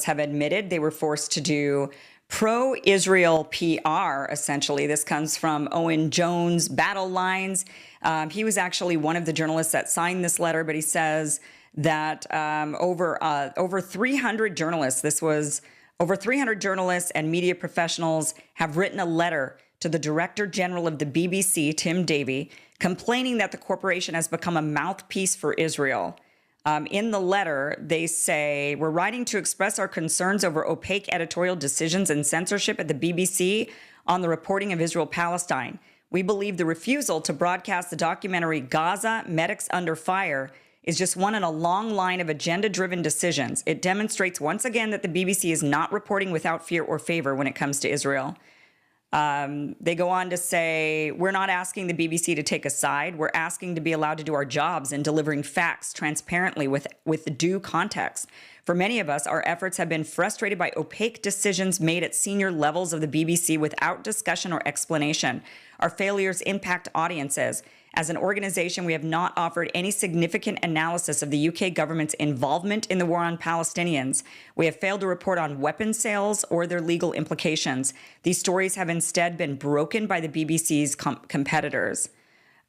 have admitted they were forced to do pro-Israel PR, essentially. This comes from Owen Jones, Battle Lines. He was actually one of the journalists that signed this letter, but he says that over 300 journalists, over 300 journalists and media professionals have written a letter to the Director General of the BBC, Tim Davie, complaining that the corporation has become a mouthpiece for Israel. In the letter, they say, we're writing to express our concerns over opaque editorial decisions and censorship at the BBC on the reporting of Israel-Palestine. We believe the refusal to broadcast the documentary Gaza, Medics Under Fire is just one in a long line of agenda-driven decisions. It demonstrates once again that the BBC is not reporting without fear or favor when it comes to Israel. They go on to say, we're not asking the BBC to take a side. We're asking to be allowed to do our jobs in delivering facts transparently with due context. For many of us, our efforts have been frustrated by opaque decisions made at senior levels of the BBC without discussion or explanation. Our failures impact audiences. As an organization, we have not offered any significant analysis of the UK government's involvement in the war on Palestinians. We have failed to report on weapons sales or their legal implications. These stories have instead been broken by the BBC's competitors.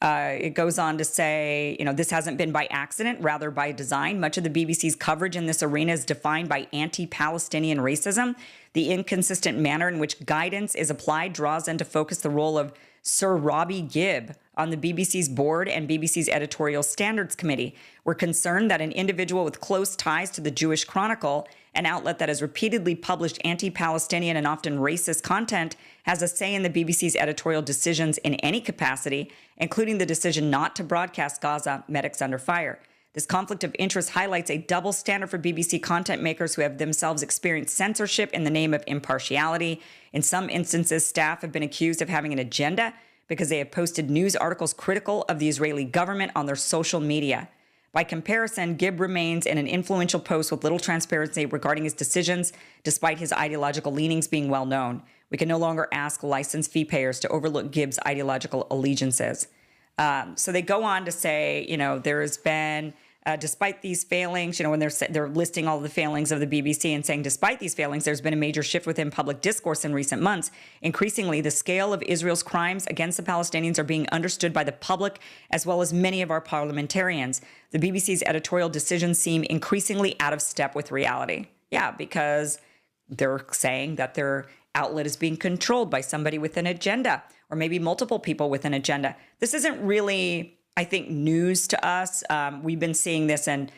It goes on to say, this hasn't been by accident, rather by design. Much of the BBC's coverage in this arena is defined by anti-Palestinian racism. The inconsistent manner in which guidance is applied draws into focus the role of Sir Robbie Gibb on the BBC's board and BBC's editorial standards committee. We're concerned that an individual with close ties to the Jewish Chronicle, an outlet that has repeatedly published anti-Palestinian and often racist content, has a say in the BBC's editorial decisions in any capacity, including the decision not to broadcast Gaza, Medics Under Fire. This conflict of interest highlights a double standard for BBC content makers who have themselves experienced censorship in the name of impartiality. In some instances, staff have been accused of having an agenda because they have posted news articles critical of the Israeli government on their social media. By comparison, Gibb remains in an influential post with little transparency regarding his decisions, despite his ideological leanings being well known. We can no longer ask license fee payers to overlook Gibb's ideological allegiances. So they go on to say, there has been, despite these failings, when they're listing all of the failings of the BBC and saying, despite these failings, there's been a major shift within public discourse in recent months. Increasingly, the scale of Israel's crimes against the Palestinians are being understood by the public as well as many of our parliamentarians. The BBC's editorial decisions seem increasingly out of step with reality. Yeah, because they're saying that their outlet is being controlled by somebody with an agenda, or maybe multiple people with an agenda. This isn't really, I think, news to us. We've been seeing this in